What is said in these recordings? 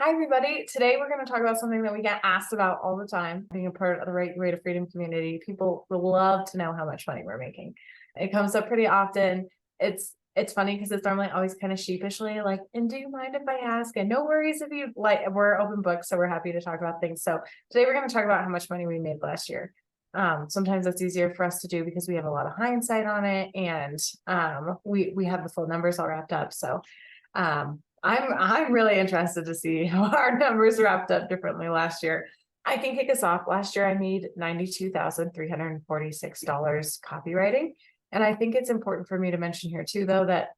Hi, everybody. Today, we're going to talk about something that we get asked about all the time. Being a part of the Rate of Freedom community, people will love to know how much money we're making. It comes up pretty often. It's funny because it's normally always kind of sheepishly like, and do you mind if I ask? And no worries if you like, we're open books, so we're happy to talk about things. So today we're going to talk about how much money we made last year. Sometimes that's easier for us to do because we have a lot of hindsight on it, and we have the full numbers all wrapped up. So I'm really interested to see how our numbers wrapped up differently last year. I can kick us off. Last year, I made $92,346 copywriting. And I think it's important for me to mention here too, though, that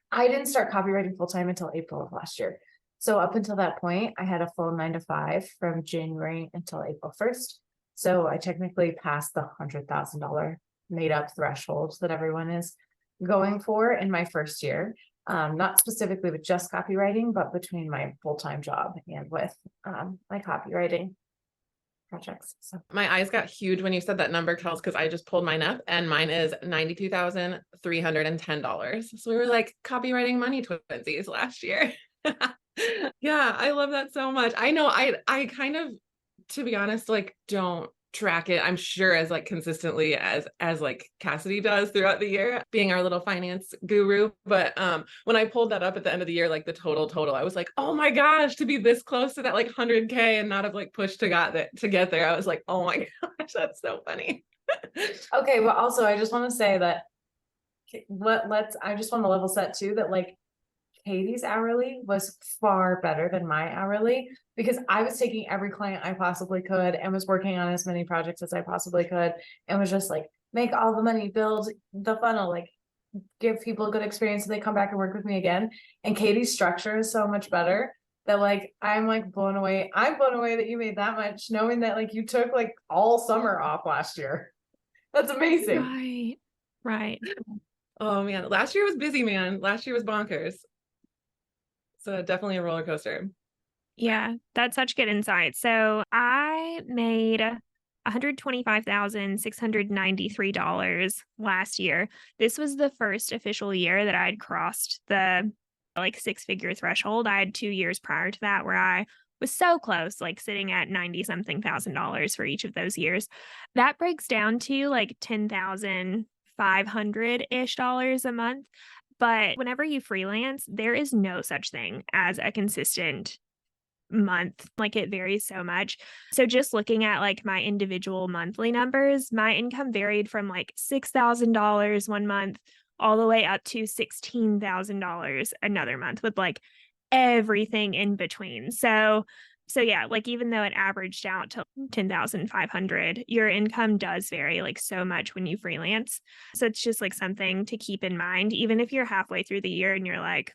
I didn't start copywriting full-time until April of last year. So up until that point, I had a full 9 to 5 from January until April 1st. So I technically passed the $100,000 made up threshold that everyone is going for in my first year. Not specifically with just copywriting, but between my full-time job and with my copywriting projects. So my eyes got huge when you said that number, Kels, because I just pulled mine up and mine is $92,310. So we were like copywriting money twinsies last year. Yeah, I love that so much. I know I kind of, to be honest, like don't track it, I'm sure, as like consistently as like Cassidy does throughout the year, being our little finance guru. But when I pulled that up at the end of the year, like the total, I was like, oh my gosh, to be this close to that like 100K and not have like pushed to get there. I was like, oh my gosh, that's so funny. okay, well, also I just want to say that I just want to level set too that like Katie's hourly was far better than my hourly, because I was taking every client I possibly could and was working on as many projects as I possibly could, and was just like, make all the money, build the funnel, like give people a good experience so they come back and work with me again. And Katie's structure is so much better that like I'm like blown away. I'm blown away that you made that much, knowing that like you took like all summer off last year. That's amazing. Right. Oh man, last year was busy, man. Last year was bonkers. So definitely a roller coaster. Yeah, that's such good insight. So I made $125,693 last year. This was the first official year that I'd crossed the like 6-figure threshold. I had 2 years prior to that where I was so close, like sitting at 90 something thousand dollars for each of those years. That breaks down to like $10,500-ish a month. But whenever you freelance, there is no such thing as a consistent month. Like it varies so much. So just looking at like my individual monthly numbers, my income varied from like $6,000 one month all the way up to $16,000 another month, with like everything in between. So yeah, like even though it averaged out to 10,500, your income does vary like so much when you freelance. So it's just like something to keep in mind, even if you're halfway through the year and you're like,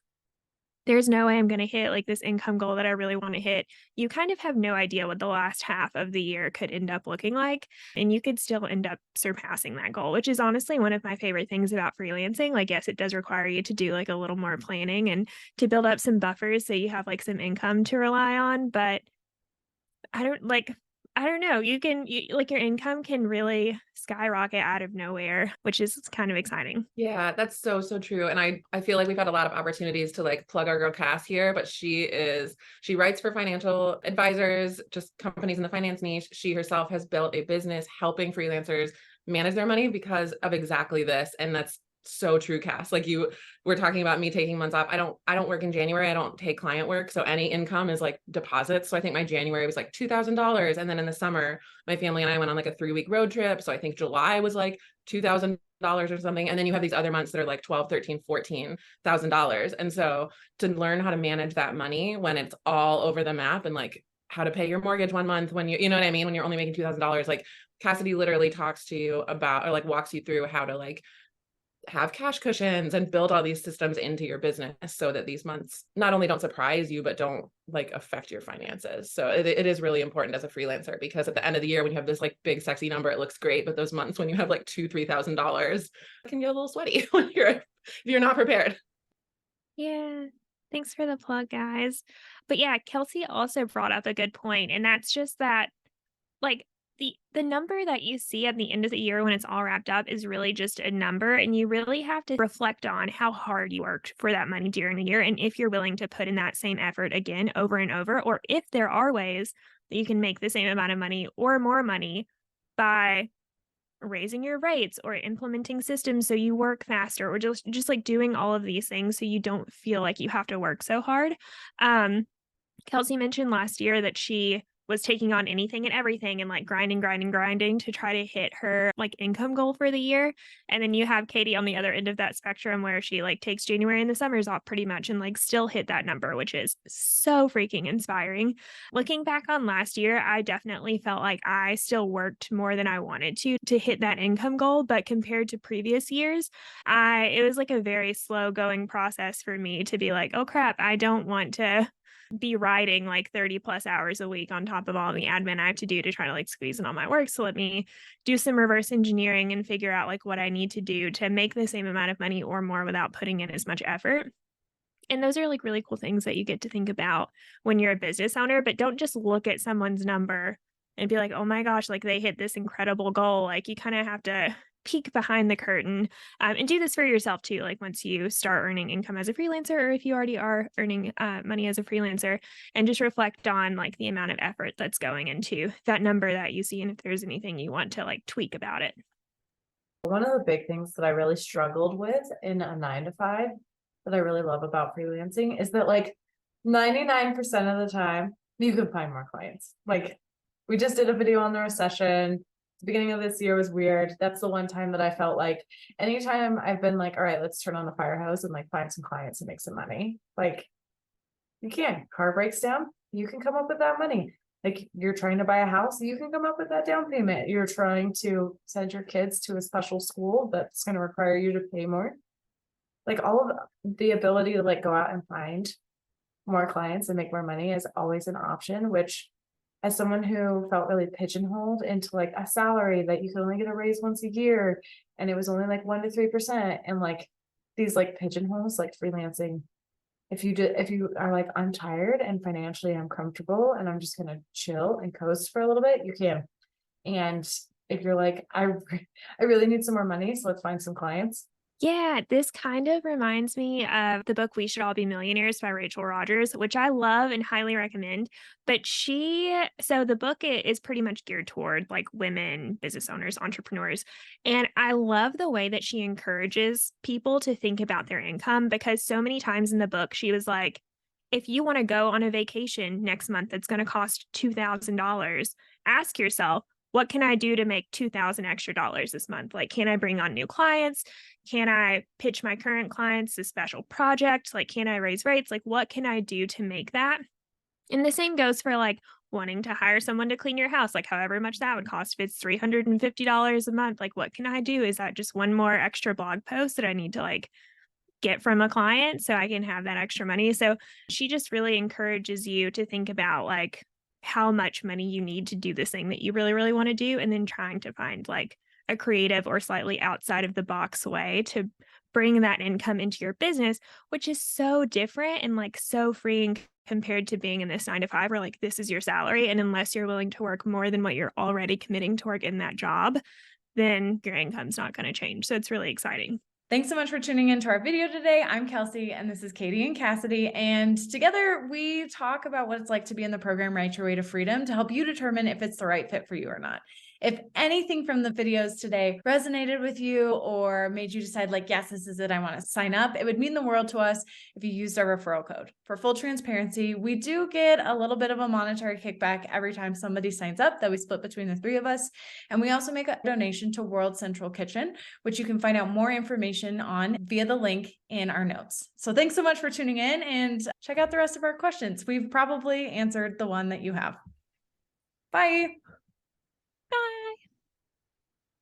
there's no way I'm going to hit like this income goal that I really want to hit. You kind of have no idea what the last half of the year could end up looking like. And you could still end up surpassing that goal, which is honestly one of my favorite things about freelancing. Like, yes, it does require you to do like a little more planning and to build up some buffers so you have like some income to rely on. But I don't know. Like your income can really skyrocket out of nowhere, which is kind of exciting. Yeah, that's so true. And I feel like we've had a lot of opportunities to like plug our girl Cass here, but she writes for financial advisors, just companies in the finance niche. She herself has built a business helping freelancers manage their money because of exactly this. And that's so true, Cass. Like you were talking about me taking months off. I don't work in January. I don't take client work. So any income is like deposits. So I think my January was like $2,000. And then in the summer, my family and I went on like a 3-week road trip. So I think July was like $2,000 or something. And then you have these other months that are like 12, 13, $14,000. And so to learn how to manage that money when it's all over the map, and like how to pay your mortgage one month when you know what I mean? When you're only making $2,000, like Cassidy literally talks to you about, or like walks you through how to like have cash cushions and build all these systems into your business so that these months not only don't surprise you, but don't like affect your finances. So it is really important as a freelancer, because at the end of the year, when you have this like big, sexy number, it looks great. But those months when you have like $2,000-$3,000, it can get a little sweaty when if you're not prepared. Yeah. Thanks for the plug, guys. But yeah, Kelsey also brought up a good point, and that's just that like The number that you see at the end of the year when it's all wrapped up is really just a number, and you really have to reflect on how hard you worked for that money during the year, and if you're willing to put in that same effort again over and over, or if there are ways that you can make the same amount of money or more money by raising your rates or implementing systems so you work faster, or just like doing all of these things so you don't feel like you have to work so hard. Kelsey mentioned last year that she was taking on anything and everything and like grinding to try to hit her like income goal for the year. And then you have Katie on the other end of that spectrum where she like takes January and the summers off pretty much and like still hit that number, which is so freaking inspiring. Looking back on last year, I definitely felt like I still worked more than I wanted to hit that income goal. But compared to previous years, it was like a very slow going process for me to be like, oh crap, I don't want to be writing like 30 plus hours a week on top of all the admin I have to do to try to like squeeze in all my work. So let me do some reverse engineering and figure out like what I need to do to make the same amount of money or more without putting in as much effort. And those are like really cool things that you get to think about when you're a business owner, but don't just look at someone's number and be like, oh my gosh, like they hit this incredible goal. Like you kind of have to peek behind the curtain and do this for yourself too. Like once you start earning income as a freelancer, or if you already are earning money as a freelancer, and just reflect on like the amount of effort that's going into that number that you see, and if there's anything you want to like tweak about it. One of the big things that I really struggled with in a 9-to-5 that I really love about freelancing is that like 99% of the time you can find more clients. Like we just did a video on the recession. The beginning of this year was weird. That's the one time that I felt like anytime I've been like, all right, let's turn on the firehouse and like find some clients and make some money. Like you can. Car breaks down, you can come up with that money. Like you're trying to buy a house, you can come up with that down payment. You're trying to send your kids to a special school that's going to require you to pay more. Like all of the ability to like go out and find more clients and make more money is always an option, which as someone who felt really pigeonholed into like a salary that you could only get a raise once a year, and it was only like 1 to 3%, and like these like pigeonholes, like freelancing, if you are like, I'm tired and financially I'm comfortable and I'm just gonna chill and coast for a little bit, you can. And if you're like, I really need some more money, so let's find some clients. Yeah, this kind of reminds me of the book We Should All Be Millionaires by Rachel Rogers, which I love and highly recommend. But so the book is pretty much geared toward like women business owners, entrepreneurs. And I love the way that she encourages people to think about their income, because so many times in the book, she was like, if you want to go on a vacation next month that's going to cost $2,000, ask yourself, what can I do to make $2,000 extra this month? Like, can I bring on new clients? Can I pitch my current clients a special project? Like, can I raise rates? Like, what can I do to make that? And the same goes for like wanting to hire someone to clean your house, like however much that would cost. If it's $350 a month, like what can I do? Is that just one more extra blog post that I need to like get from a client so I can have that extra money? So she just really encourages you to think about like how much money you need to do this thing that you really, really want to do, and then trying to find like a creative or slightly outside of the box way to bring that income into your business, which is so different and like so freeing compared to being in this 9-to-5 where like this is your salary. And unless you're willing to work more than what you're already committing to work in that job, then your income's not going to change. So it's really exciting. Thanks so much for tuning into our video today. I'm Kelsey and this is Katie and Cassidy. And together we talk about what it's like to be in the program Write Your Way to Freedom to help you determine if it's the right fit for you or not. If anything from the videos today resonated with you or made you decide like, yes, this is it, I want to sign up, it would mean the world to us if you used our referral code. For full transparency, we do get a little bit of a monetary kickback every time somebody signs up that we split between the three of us. And we also make a donation to World Central Kitchen, which you can find out more information on via the link in our notes. So thanks so much for tuning in and check out the rest of our questions. We've probably answered the one that you have. Bye.